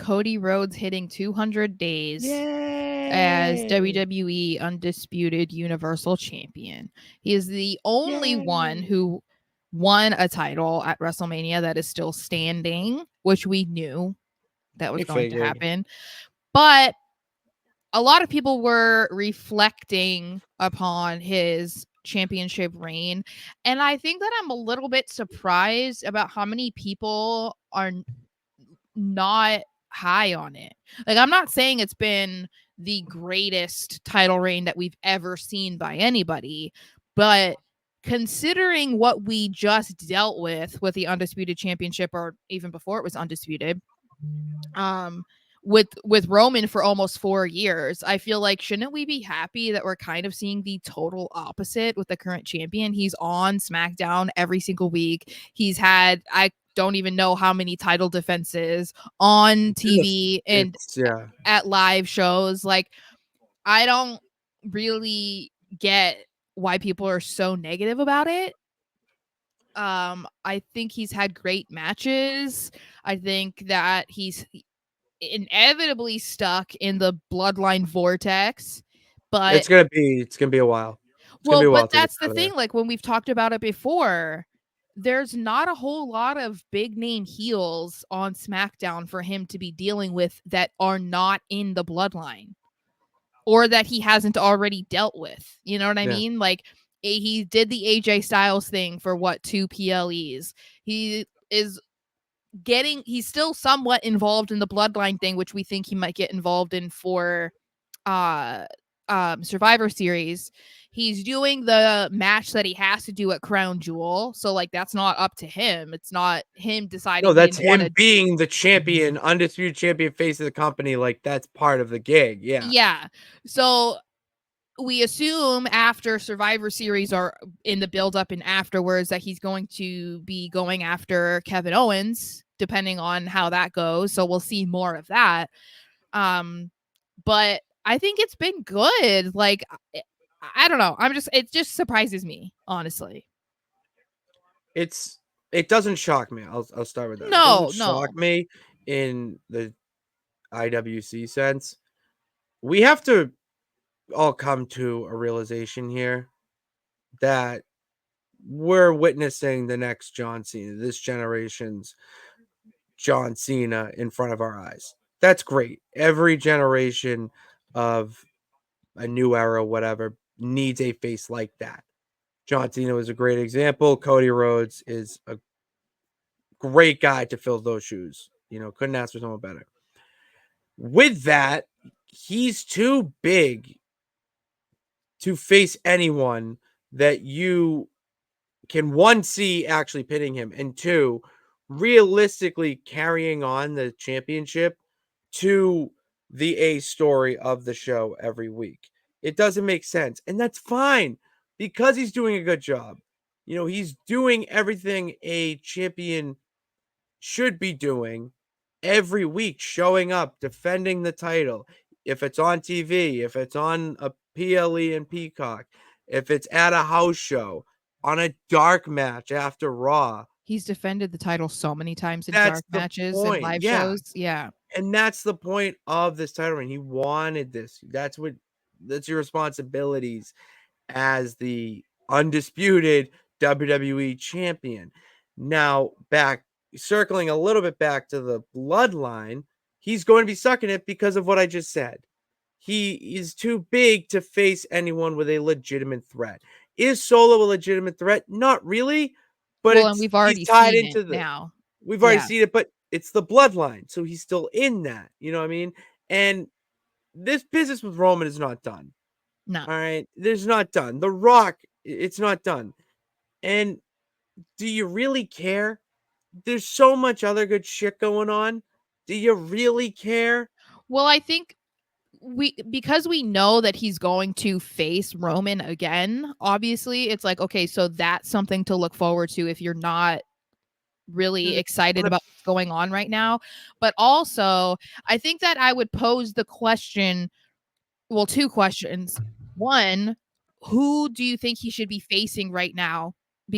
Cody Rhodes hitting 200 days as Yay! WWE Undisputed Universal Champion. He is the only one Yay! who won a title at WrestleMania that is still standing, which we knew that was We going to figured. happen. But a lot of people were reflecting upon his championship reign. And I think that I'm a little bit surprised about how many people are not high on it. Like, I'm not saying it's been the greatest title reign that we've ever seen by anybody, but considering what we just dealt with the Undisputed Championship, or even before it was undisputed, um with Roman for almost 4 years, I feel like, shouldn't we be happy that we're kind of seeing the total opposite with the current champion? He's on SmackDown every single week. He's had, I don't even know how many title defenses on TV and It's yeah. at live shows. Like, I don't really get why people are so negative about it. I think he's had great matches. I think that he's inevitably stuck in the bloodline vortex. But It's gonna be a while. It's gonna be a while to get that's the out of there. thing, like, when we've talked about it before, there's not a whole lot of big name heels on SmackDown for him to be dealing with that are not in the bloodline, or that he hasn't already dealt with. You know what I Yeah. mean? Like, he did the AJ Styles thing for what, 2 PLEs. He is he's still somewhat involved in the bloodline thing, which we think he might get involved in for uh Survivor Series. He's doing the match that he has to do at Crown Jewel, so like, that's not up to him. It's not him No, deciding he that's didn't want him to. being the champion, undisputed champion, face of the company, like, that's part of the gig, yeah. Yeah, so we assume after Survivor Series, or in the build up and afterwards, that he's going to be going after Kevin Owens, depending on how that goes. So we'll see more of that. But I think it's been good. Like, I don't know. It just surprises me, honestly. It's it doesn't shock me, I'll start with that. It doesn't No, shock no. me in the IWC sense. We have to all come to a realization here that we're witnessing the next John Cena, this generation's John Cena in front of our eyes. That's great. Every generation of a new era, whatever, needs a face like that. John Cena was a great example. Cody Rhodes is a great guy to fill those shoes. You know, couldn't ask for someone better. With that, he's too big to face anyone that you can, one, see actually pitting him, and two, realistically carrying on the championship to the A story of the show every week. It doesn't make sense. And that's fine because he's doing a good job. You know, he's doing everything a champion should be doing every week, showing up, defending the title. If it's on TV, if it's on a PLE and Peacock, if it's at a house show, on a dark match after Raw. He's defended the title so many times in That's dark the matches and point. live Yeah. shows. Yeah. And that's the point of this title reign. He wanted this. That's your responsibilities as the undisputed WWE champion. Now, back circling a little bit back to the bloodline, he's going to be sucking it because of what I just said. He is too big to face anyone with a legitimate threat. Is Solo a legitimate threat? Not really, but Well, and it's we've he's already tied seen it into the now. we've already Yeah. seen it, but it's the bloodline, so he's still in that. You know what I mean? And this business with Roman is not done. No. All right, there's not done. The Rock, it's not done. And do you really care? There's so much other good shit going on. Do you really care? Well, I think because we know that he's going to face Roman again, obviously it's like, okay, so that's something to look forward to if you're not really There's a excited ton of about what's going on right now. But also, I think that I would pose the question, well, two questions. One, who do you think he should be facing right now,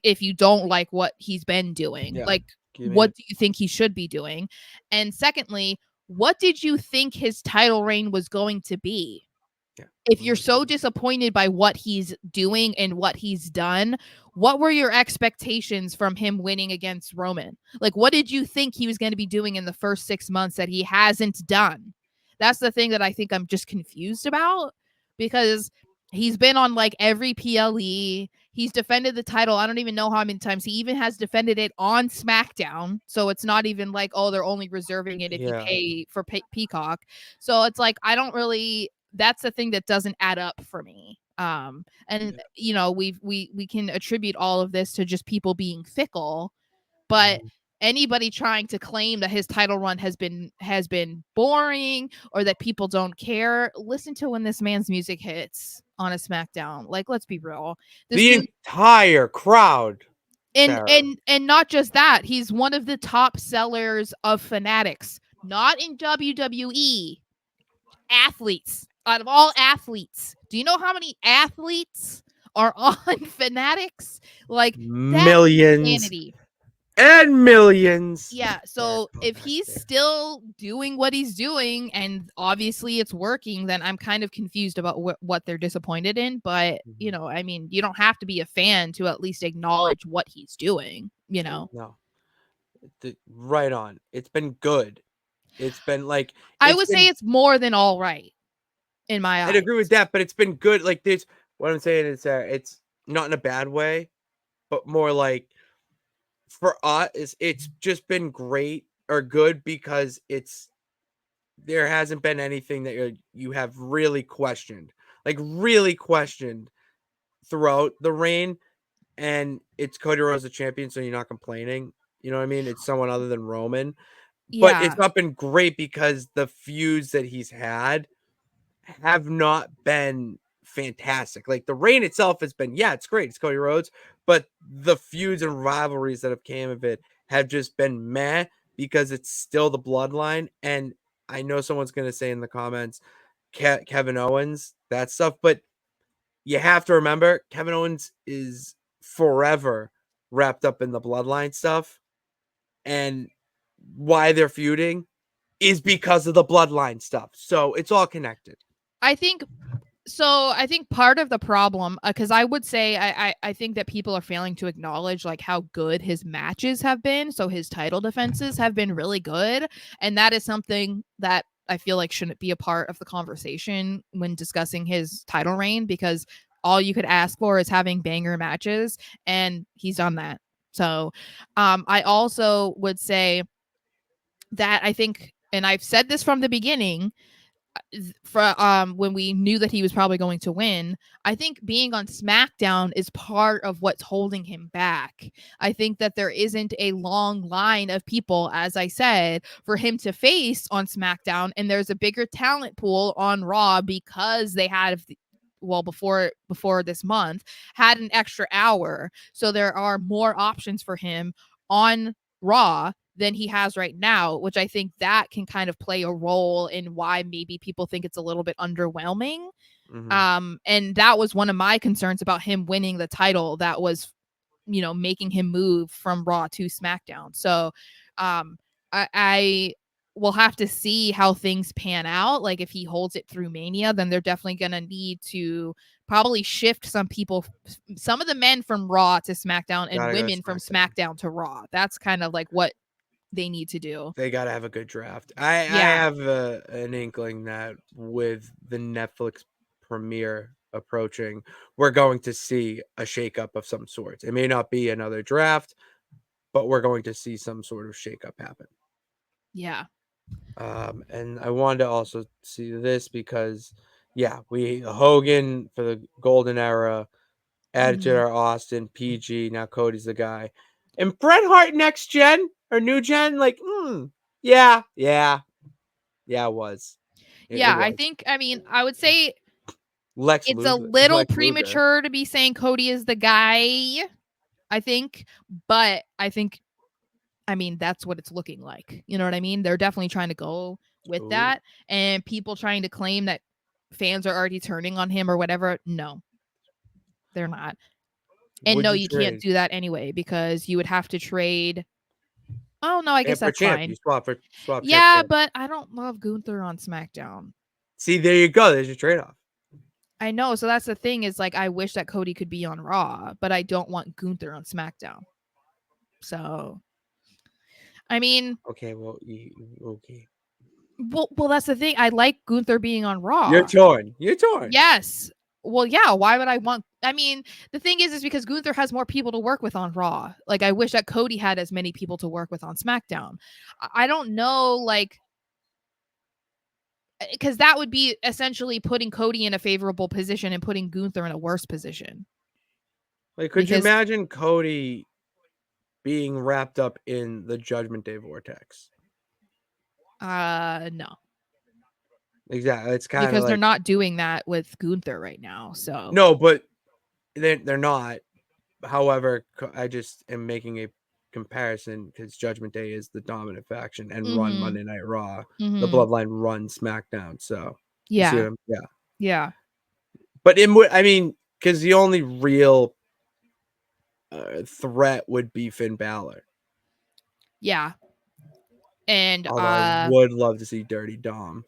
if you don't like what he's been doing? yeah. Like, Give me what it. do you think he should be doing? And secondly, what did you think his title reign was going to be? Yeah. If you're so disappointed by what he's doing and what he's done, what were your expectations from him winning against Roman? Like, what did you think he was going to be doing in the first 6 months that he hasn't done? That's the thing that I think I'm just confused about, because he's been on like every PLE. He's defended the title. I don't even know how many times. He even has defended it on SmackDown. So it's not even like, oh, they're only reserving it if you Yeah. pay for Peacock. So it's like, I don't really, that's the thing that doesn't add up for me. And Yeah. you know, we can attribute all of this to just people being fickle, but Mhm. anybody trying to claim that his title run has been boring or that people don't care, listen to when this man's music hits on a SmackDown. Like, let's be real. This The dude, entire crowd, and Sarah. and not just that, he's one of the top sellers of Fanatics, not in WWE, athletes. Out of all athletes, do you know how many athletes are on Fanatics? Like, that's Millions insanity. and millions. Yeah, Sorry, so going if back he's there. still doing what he's doing and obviously it's working, then I'm kind of confused about what they're disappointed in. But, Mhm. I mean, you don't have to be a fan to at least acknowledge what he's doing. No, right on. It's been good. It's been like I it's would say been. it's more than all right in my I'd agree with eyes. that, but it's been good. Like this, what I'm saying is that it's not in a bad way, but more like for us, it's just been great or good because there hasn't been anything that you have really questioned, like really questioned throughout the reign, and it's Cody Rhodes the champion, so you're not complaining. You know what I mean? It's someone other than Roman, but it's Yeah. not been great because the feuds that he's had have not been fantastic. Like the reign itself has been, yeah, it's great. It's Cody Rhodes, but the feuds and rivalries that have came of it have just been meh because it's still the bloodline. And I know someone's gonna say in the comments, Kevin Owens, that stuff, but you have to remember Kevin Owens is forever wrapped up in the bloodline stuff, and why they're feuding is because of the bloodline stuff. So it's all connected. I think so. I think part of the problem, because I would say I think that people are failing to acknowledge like how good his matches have been. So his title defenses have been really good, and that is something that I feel like shouldn't be a part of the conversation when discussing his title reign, because all you could ask for is having banger matches, and he's done that. So, I also would say that I think, and I've said this from the beginning, for when we knew that he was probably going to win, I think being on SmackDown is part of what's holding him back. I think that there isn't a long line of people, as I said, for him to face on SmackDown, and there's a bigger talent pool on Raw because they had, well, before this month, had an extra hour. So there are more options for him on Raw than he has right now, which I think that can kind of play a role in why maybe people think it's a little bit underwhelming. Mhm. And that was one of my concerns about him winning the title. That was, making him move from Raw to SmackDown. So, I will have to see how things pan out. Like, if he holds it through Mania, then they're definitely going to need to probably shift some people, some of the men from Raw to SmackDown and Gotta go women from SmackDown. SmackDown to Raw. That's kind of like what they need to do. They gotta have a good draft. I Yeah. have an inkling that with the Netflix premiere approaching, we're going to see a shakeup of some sort. It may not be another draft, but we're going to see some sort of shakeup happen. Yeah. And I wanted to also see this because, yeah, we Hogan for the golden era, Attitude Mhm. Era Austin, PG. Now Cody's the guy, and Bret Hart next gen or new gen. Like, yeah, yeah, yeah. It was, it Yeah, was I mean, I would say it's a little Lex Luger. premature to be saying Cody is the guy, I think, but I mean, that's what it's looking like. You know what I mean? They're definitely trying to go with Ooh, that, and people trying to claim that fans are already turning on him or whatever. No, they're not. And would no, you you can't trade? do that anyway because you would have to trade Oh no, I And guess for that's champ, you fine. swap champ Yeah, champ. but I don't love Gunther on SmackDown. See, there you go. There's your trade off. I know, so that's the thing is like I wish that Cody could be on Raw, but I don't want Gunther on SmackDown. So, I mean, Okay, well, okay. well, that's the thing. I like Gunther being on You're Raw. torn. You're torn. Yes. Well, yeah. Why would I want? I mean, the thing is because Gunther has more people to work with on Raw. Like, I wish that Cody had as many people to work with on SmackDown. I don't know, like, because that would be essentially putting Cody in a favorable position and putting Gunther in a worse position. Like, could you Because, imagine Cody being wrapped up in the Judgment Day vortex? no, Exactly. It's kind of because they're like not doing that with Gunther right now. So, no, but they're not. However, I just am making a comparison because Judgment Day is the dominant faction and run mm-hmm, Monday Night Raw. The mm-hmm, Bloodline run SmackDown. So you see yeah, what I'm, yeah. yeah, But I mean, because the only real threat would be Finn Balor. yeah, and Although I would love to see Dirty Dom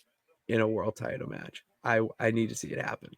in a world title match. I need to see it happen.